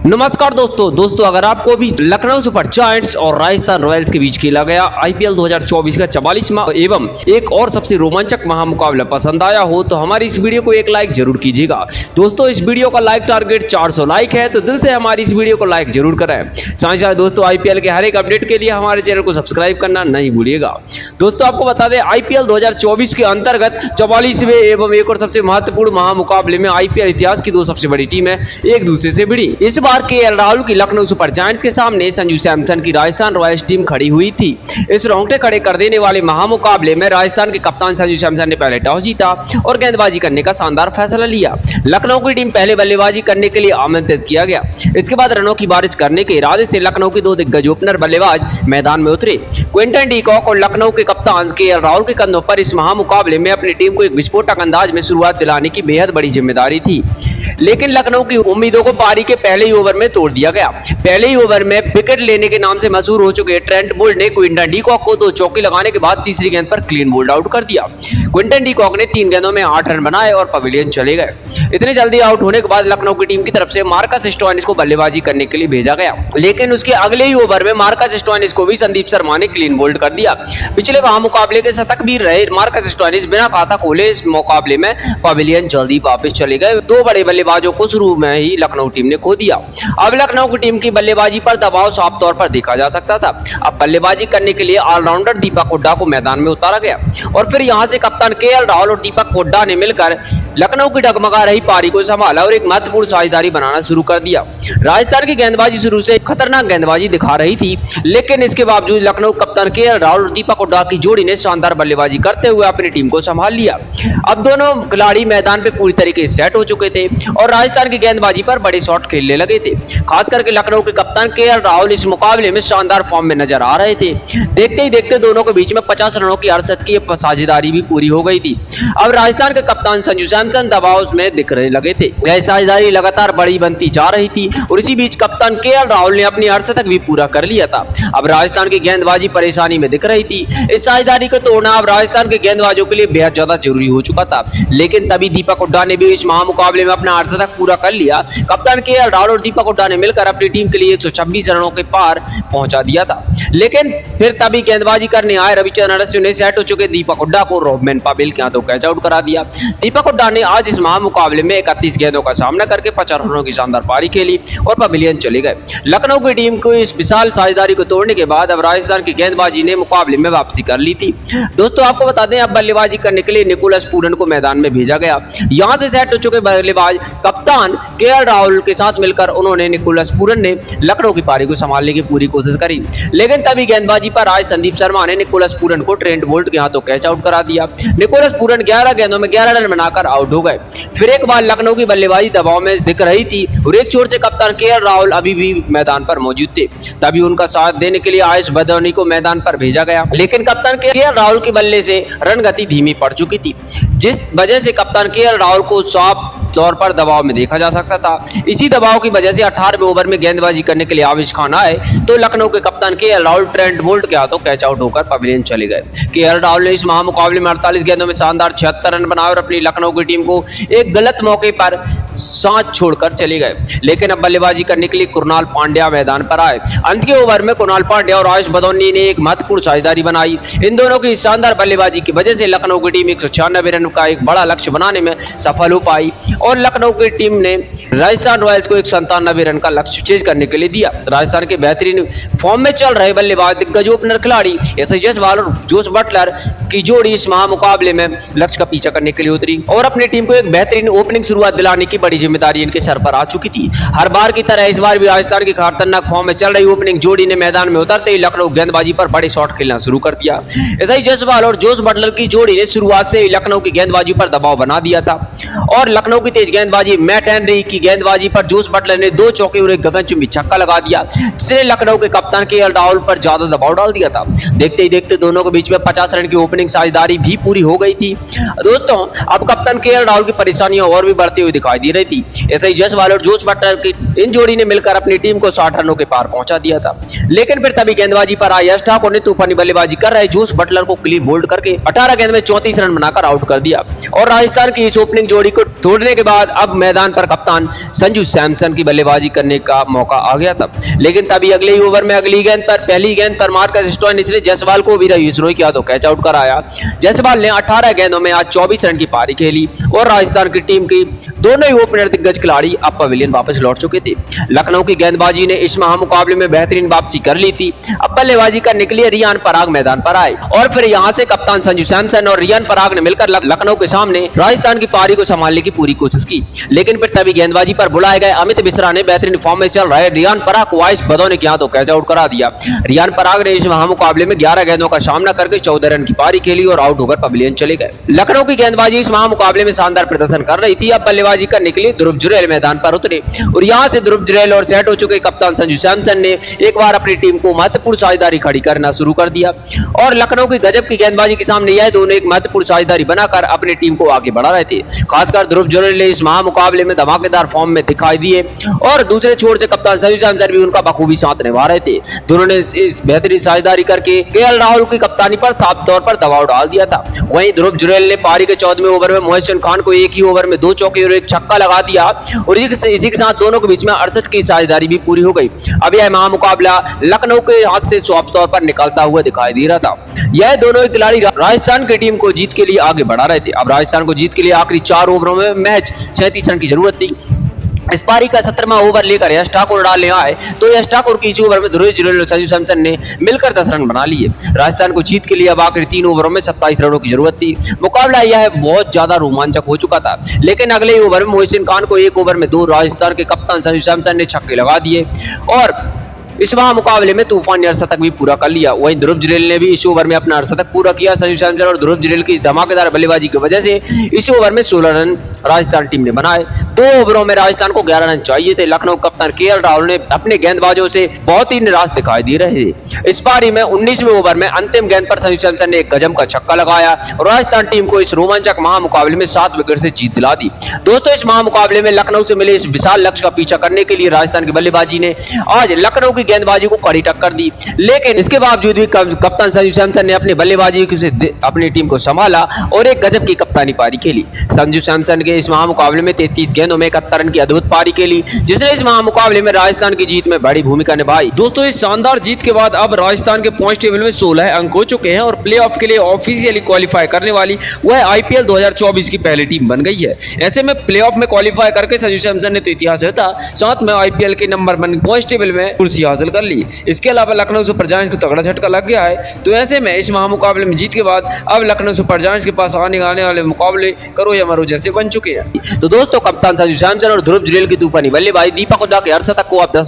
नमस्कार दोस्तों अगर आपको भी लखनऊ सुपर जायंट्स और राजस्थान रॉयल्स के बीच खेला गया आईपीएल 2024 का 44वां एवं एक और सबसे रोमांचक महामुकाबला पसंद आया हो तो हमारी इस वीडियो को एक लाइक जरूर कीजिएगा। दोस्तों इस वीडियो का लाइक टारगेट 400 लाइक है तो दिल से हमारी इस वीडियो को लाइक जरूर करें। साथ ही दोस्तों आईपीएल के हर एक अपडेट के लिए हमारे चैनल को सब्सक्राइब करना नहीं भूलिएगा। दोस्तों आपको बता दें आईपीएल 2024 के अंतर्गत 44वें एवं एक और सबसे महत्वपूर्ण महामुकाबले में आईपीएल इतिहास की दो सबसे बड़ी टीमें एक दूसरे से भिड़ी। इस बार केएल राहुल की लखनऊ सुपर जायंट्स के सामने संजू सैमसन की राजस्थान रॉयल्स टीम खड़ी हुई थी। इस रोंगटे खड़े कर देने वाले महामुकाबले में राजस्थान के कप्तान संजू सैमसन ने पहले टॉस जीता और गेंदबाजी करने का शानदार फैसला लिया। लखनऊ की टीम पहले बल्लेबाजी करने के लिए आमंत्रित किया गया। इसके बाद रनों की बारिश करने के इरादे से लखनऊ के दो दिग्गज ओपनर बल्लेबाज मैदान में उतरे। क्विंटन डी कॉक और लखनऊ के कप्तान केएल राहुल के कंधों पर इस महामुकाबले में अपनी टीम को एक विस्फोटक अंदाज में शुरुआत दिलाने की बेहद बड़ी जिम्मेदारी थी, लेकिन लखनऊ की उम्मीदों को पारी के पहले ही ओवर में तोड़ दिया गया। पहले ही ओवर में विकेट लेने के नाम से मशहूर हो चुके ट्रेंट बोल्ट ने क्विंटन डी कॉक को दो चौके लगाने के बाद तीसरी गेंद पर क्लीन बोल्ड आउट कर दिया। क्विंटन डी कॉक ने 3 गेंदों में 8 रन बनाए और पवेलियन चले गए। इतने जल्दी आउट होने के बाद लखनऊ की टीम की तरफ से मार्कस स्टोइनिस को बल्लेबाजी करने के लिए भेजा गया, लेकिन उसके अगले ही ओवर में मार्कस स्टोइनिस को भी संदीप शर्मा ने क्लीन बोल्ड कर दिया। पिछले महामुकाबले के शतक भी रहे मार्कस स्टोइनिस बिना खाता खोले इस मुकाबले में पवेलियन जल्दी वापस चले गए। दो बड़े बल्लेबाजों को शुरू में ही लखनऊ टीम ने खो दिया। अब लखनऊ की टीम की बल्लेबाजी पर दबाव साफ तौर पर देखा जा सकता था। अब बल्लेबाजी करने के लिए ऑलराउंडर दीपक हुड्डा को मैदान में उतारा गया और फिर यहां से कप्तान केएल राहुल और दीपक हुड्डा ने मिलकर लखनऊ की डगमगा रही पारी को संभाला और एक महत्वपूर्ण साझेदारी बनाना शुरू कर दिया। राजस्थान की गेंदबाजी शुरू से खतरनाक गेंदबाजी दिखा रही थी, लेकिन इसके बावजूद लखनऊ कप्तान केएल राहुल और दीपक हुड्डा की जोड़ी ने शानदार बल्लेबाजी करते हुए अपनी टीम को संभाल लिया। अब दोनों खिलाड़ी मैदान पे पूरी तरीके से सेट हो चुके थे और राजस्थान की गेंदबाजी पर बड़े शॉट खेलने लगे थे। खास करके लखनऊ के कप्तान केएल राहुल इस मुकाबले में शानदार फॉर्म में नजर आ रहे थे। देखते ही देखते दोनों के बीच में 50 रनों की अरसद की साझेदारी भी पूरी हो गई थी। अब राजस्थान के कप्तान संजू सैमसन दबाव में दिखने लगे थे। यह साझेदारी लगातार बड़ी बनती जा रही थी और इसी बीच कप्तान केएल राहुल ने अपनी अर्धशतक भी पूरा कर लिया था। अब राजस्थान की गेंदबाजी परेशानी में दिख रही थी। इस साझेदारी को तोड़ना अब राजस्थान के गेंदबाजों के लिए बेहद ज्यादा जरूरी हो चुका था, लेकिन तभी दीपक हुड्डा ने भी इस महामुकाबले में अपना अर्धशतक पूरा कर लिया। कप्तान केएल राहुल और दीपक हुड्डा ने मिलकर अपनी टीम के लिए 126 रनों के पार पहुंचा दिया था, लेकिन फिर तभी गेंदबाजी करने आए रविचंद्रन अश्विन ने सेट हो चुके दीपक हुड्डा को रोबमैन पावेल के हाथों कैच आउट करा दिया। दीपक हुड्डा ने आज इस महामुकाबले में 31 गेंदों का सामना करके 50 रनों की शानदार पारी खेली और पवेलियन चले गए। लखनऊ की टीम को इस विशाल साझेदारी को तोड़ने के बाद अब राजस्थान की गेंदबाजी ने मुकाबले में वापसी कर ली थी। दोस्तों आपको बता दें अब बल्लेबाजी करने के लिए निकोलस पूरन को मैदान में भेजा गया। यहां से सेट हो चुके बल्लेबाज कप्तान केएल राहुल के साथ मिलकर उन्होंने निकोलस पूरन ने लखनऊ की पारी को संभालने की पूरी कोशिश करी, लेकिन तभी गेंदबाजी पर आज संदीप शर्मा ने निकोलस पूरन को ट्रेंट बोल्ट के हाथों कैच आउट करा दिया। निकोलस पूरन 11 गेंदों में 11 रन बनाकर आउट हो गए। फिर एक बार लखनऊ की बल्लेबाजी दबाव में दिख रही थी और एक छोर से कप्तान केएल राहुल अभी भी मैदान पर मौजूद थे। तभी उनका साथ देने के लिए आयुष बदौनी को मैदान पर भेजा गया, लेकिन कप्तान केएल राहुल के बल्ले से रन गति धीमी पड़ चुकी थी, जिस वजह से कप्तान केएल राहुल को साफ तौर पर दबाव में देखा जा सकता था। इसी दबाव की वजह से 18वें ओवर में गेंदबाजी करने के लिए आविश खान आए तो लखनऊ के कप्तान केएल राहुल ट्रेंट बोल्ट के हाथों कैच आउट होकर पवेलियन चले गए। केएल राहुल ने इस महामुकाबले में 48 गेंदों में शानदार 76 रन बनाए और अपनी लखनऊ की टीम को एक गलत मौके पर साथ छोड़कर चले गए, लेकिन अब बल्लेबाजी करने के लिए कुणाल पांड्या मैदान पर आए। अंत के ओवर में कुणाल पांड्या और आयुष बदौनी ने एक महत्वपूर्ण साझेदारी बनाई। इन दोनों की शानदार बल्लेबाजी की वजह से लखनऊ की टीम 196 रन का एक बड़ा लक्ष्य बनाने में सफल हो पाई और लखनऊ की टीम ने राजस्थान रॉयल्स को 97 रन का लक्ष्य चेज करने के लिए दिया। राजस्थान के बेहतरीन फॉर्म में चल रहे बल्लेबाज दिग्गज ओपनर खिलाड़ी यशस्वी जायसवाल और जोस बटलर की जोड़ी इस महामुकाबले में लक्ष्य का पीछा करने के लिए उतरी और अपनी टीम को एक बेहतरीन ओपनिंग शुरुआत दिलाने की बड़ी जिम्मेदारी इनके सर पर आ चुकी थी। हर बार की तरह इस बार भी राजस्थान की खतरनाक फॉर्म में चल रही ओपनिंग जोड़ी ने मैदान में उतरते ही लखनऊ गेंदबाजी पर बड़े शॉट खेलना शुरू कर दिया। यशस्वी जायसवाल और जोस बटलर की जोड़ी ने शुरुआत से ही लखनऊ की गेंदबाजी पर दबाव बना दिया था और लखनऊ की तेज गेंदबाजी मैट हेनरी की गेंदबाजी पर जोस बटलर ने 2 चौके और एक गगनचुंबी छक्का लगा दिया, जिसने लखनऊ के कप्तान केएल राहुल पर ज्यादा दबाव डाल दिया था। देखते ही देखते दोनों के बीच में 50 रन की ओपनिंग साझेदारी भी पूरी हो गई थी। दोस्तों अब कप्तान केएल राहुल की परेशानियां और भी बढ़ती हुई दिखाई दे रही थी। ऐसे ही जायसवाल और जोस बटलर की इन जोड़ी ने मिलकर अपनी टीम को 60 रनों के पार पहुंचा दिया था, लेकिन फिर तभी गेंदबाजी पर आई यश ठाकुर ने तूफानी बल्लेबाजी कर रहे जोस बटलर को क्लीन बोल्ड करके 18 गेंद में 34 रन बनाकर आउट कर दिया और राजस्थान की इस ओपनिंग जोड़ी को तोड़ने के बाद अब मैदान पर कप्तान संजू सैमसन की बल्लेबाजी करने का मौका आ गया था। लेकिन तभी अगले ही ओवर में पहली गेंद पर मार्कस स्टोइनिस ने जायसवाल को वीरा विश्नोई किया तो कैच आउट कराया। जायसवाल ने 18 गेंदों में आज 24 रन की पारी खेली और राजस्थान की टीम की दोनों ही ओपनर दिग्गज खिलाड़ी अब पवेलियन वापस लौट चुके थे। लखनऊ की गेंदबाजी ने इस महामुकाबले में बेहतरीन वापसी कर ली थी। अब बल्लेबाजी करने के लिए रियान पराग मैदान पर आए और फिर यहां से कप्तान संजू सैमसन और रियान पराग ने मिलकर लखनऊ के सामने राजस्थान की पारी को संभालने की पूरी कोशिश की। लेकिन फिर तभी गेंदबाजी पर बुलाए गए अमित मिश्रा ने बेहतरीन फॉर्म में चल रहे रियान पराग को आइस बदौने किया तो कैच आउट करा दिया। रियान पराग ने इस महामुकाबले में 11 गेंदों का सामना करके 14 रन की पारी खेली और आउट होकर पवेलियन चले गए। लखनऊ की गेंदबाजी इस महामुकाबले में शानदार प्रदर्शन कर रही थी। अब बल्लेबाजी करने के लिए ध्रुव जुरैल मैदान पर उतरे और यहां से ध्रुव जुरैल और सेट हो चुके कप्तान संजू सैमसन ने एक बार अपनी टीम को महत्वपूर्ण साझेदारी खड़ी करना शुरू कर दिया और लखनऊ की गजब की गेंदबाजी के सामने यह दोनों एक महत्वपूर्ण साझेदारी बनाकर अपनी टीम को आगे बढ़ा रहे थे। खासकर ध्रुव जुरैल ने इस महामुकाबले में धमाकेदार फॉर्म में दिखाई दिए और दूसरे छोर से कप्तान संजू सैमसन भी उनका बखूबी साथ निभा रहे थे। दोनों ने इस बेहतरीन साझेदारी करके केएल राहुल की कप्तानी पर साफ तौर पर दबाव डाल दिया था। वहीं ध्रुव जुरैल ने पारी के 14वें ओवर में मोहसिन खान को एक ही ओवर में 2 चौके और एक छक्का लगा दिया और इसी के साथ दोनों के बीच में 68 की साझेदारी भी पूरी हो गई। अब यह महामुकाबला लखनऊ के हाथ से साफ तौर पर निकलता हुआ दिखाई दे रहा था। यह दोनों ही खिलाड़ी राजस्थान की टीम को जीत के लिए आगे बढ़ा रहे थे। अब राजस्थान को जीत के लिए आखिरी 4 ओवरों में महज 37 रन की जरूरत थी। इस पारी का 17वां ओवर लेकर यश ठाकुर डालने आए तो यश ठाकुर की इसी ओवर में ध्रुव जुरैल और संजू सैमसन ने मिलकर 10 रन बना लिए। राजस्थान को जीत के लिए अब आखिरी 3 ओवरों में 27 रनों की जरूरत थी। मुकाबला यह बहुत ज्यादा रोमांचक हो चुका था, लेकिन अगले ही ओवर में मोहसिन खान को एक ओवर में 2 राजस्थान के कप्तान संजू सैमसन ने छक्के लगा दिए और इस मुकाबले में तूफानी अर्धशतक भी पूरा कर लिया। वहीं ध्रुव जुरैल ने भी इस ओवर में अपना अर्धशतक पूरा किया। संजू सैमसन और ध्रुव जुरैल की धमाकेदार बल्लेबाजी की वजह से इस ओवर में 16 रन राजस्थान टीम ने बनाए। 2 ओवरों में राजस्थान को 11 रन चाहिए थे। लखनऊ कप्तान केएल राहुल ने अपने गेंदबाजों से बहुत ही निराश दिखाई दे रहे थे। इस पारी में 19वें ओवर में अंतिम गेंद पर संजू सैमसन ने एक गजब का छक्का लगाया और राजस्थान टीम को इस रोमांचक महामुकाबले में 7 विकेट से जीत दिला दी। दोस्तों, इस महामुकाबले में लखनऊ से मिले इस विशाल लक्ष्य का पीछा करने के लिए राजस्थान की बल्लेबाजी ने आज लखनऊ की गेंदबाजी को कड़ी टक्कर दी, लेकिन इसके बावजूद भी कप्तान संजू सैमसन ने अपनी बल्लेबाजी से अपनी टीम को संभाला और एक गजब की कप्तानी पारी खेली। संजू सैमसन के इस महामुकाबले में 33 गेंदों में 71 रन की अद्भुत पारी खेली, जिसने इस महामुकाबले में राजस्थान की जीत में बड़ी भूमिका निभाई। दोस्तों, इस शानदार जीत के बाद अब राजस्थान के पॉइंट टेबल में 16 अंक हो चुके हैं और प्लेऑफ के लिए ऑफिशियली क्वालिफाई करने वाली वह आईपीएल 2024 की पहली टीम बन गई है। ऐसे में प्लेऑफ में क्वालिफाई करके संजू सैमसन ने तो इतिहास रचा, साथ में आईपीएल के नंबर 1 पॉइंट टेबल में कुर्सी हासिल कर ली। इसके अलावा लखनऊ सुपर जायंट्स को तगड़ा झटका लग गया है। तो ऐसे में इस महामुकाबले में जीत के बाद अब लखनऊ सुपर जायंट्स के पास आने वाले मुकाबले करो या मरो जैसे बन चुके हैं। तो दोस्तों, कप्तान संजू सैमसन और ध्रुव जुरैल की तूफानी बल्लेबाजी, दीपक हुड्डा के अर्धशतक को आप 10